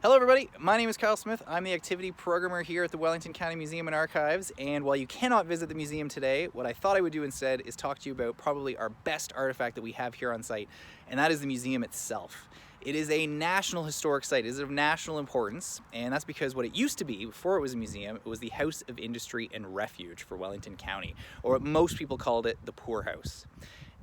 Hello everybody, my name is Kyle Smith. I'm the activity programmer here at the Wellington County Museum and Archives, and while you cannot visit the museum today, what I thought I would do instead is talk to you about probably our best artifact that we have here on site, and that is the museum itself. It is a national historic site. It is of national importance, and that's because what it used to be before it was a museum, it was the House of Industry and Refuge for Wellington County, or what most people called it, the Poorhouse.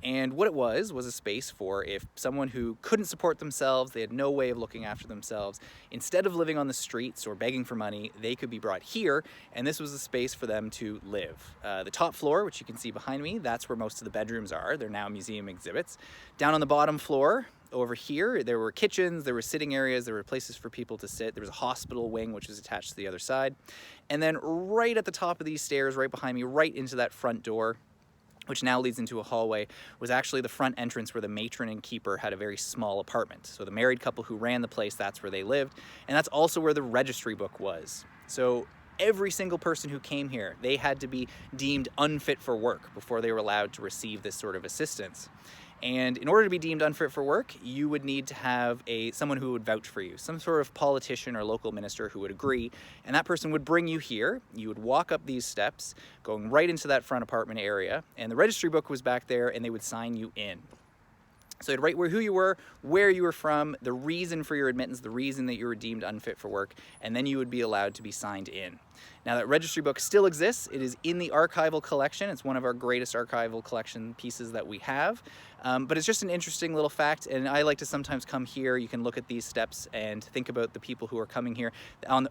And what it was a space for if someone who couldn't support themselves, they had no way of looking after themselves, instead of living on the streets or begging for money, they could be brought here, and this was a space for them to live. The top floor, which you can see behind me, that's where most of the bedrooms are. They're now museum exhibits. Down on the bottom floor, over here, there were kitchens, there were sitting areas, there were places for people to sit. There was a hospital wing, which was attached to the other side. And then right at the top of these stairs, right behind me, right into that front door, which now leads into a hallway, was actually the front entrance where the matron and keeper had a very small apartment. So the married couple who ran the place, that's where they lived. And that's also where the registry book was. So every single person who came here, they had to be deemed unfit for work before they were allowed to receive this sort of assistance. And in order to be deemed unfit for work, you would need to have someone who would vouch for you, some sort of politician or local minister who would agree, and that person would bring you here. You would walk up these steps, going right into that front apartment area, and the registry book was back there, and they would sign you in. So they'd write who you were, where you were from, the reason for your admittance, the reason that you were deemed unfit for work, and then you would be allowed to be signed in. Now that registry book still exists. It is in the archival collection. It's one of our greatest archival collection pieces that we have. But it's just an interesting little fact, and I like to sometimes come here. You can look at these steps and think about the people who are coming here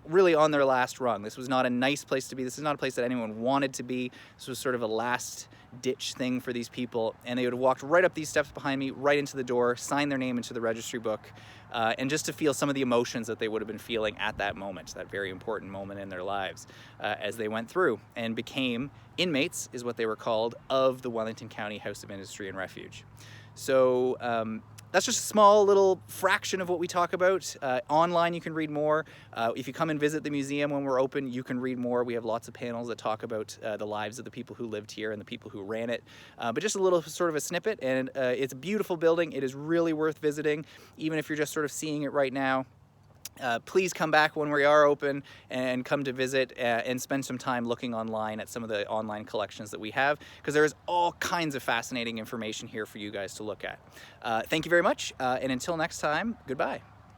really on their last rung. This was not a nice place to be. This is not a place that anyone wanted to be. This was sort of a last ditch thing for these people, and they would have walked right up these steps behind me, right into the door, sign their name into the registry book, and just to feel some of the emotions that they would have been feeling at that moment, that very important moment in their lives, as they went through and became inmates, is what they were called, of the Wellington County House of Industry and Refuge. So that's just a small little fraction of what we talk about. Online you can read more. If you come and visit the museum when we're open, you can read more. We have lots of panels that talk about the lives of the people who lived here and the people who ran it. But just a little sort of a snippet, and it's a beautiful building. It is really worth visiting, even if you're just sort of seeing it right now. Please come back when we are open and come to visit and spend some time looking online at some of the online collections that we have, because there is all kinds of fascinating information here for you guys to look at. Thank you very much, and until next time, goodbye.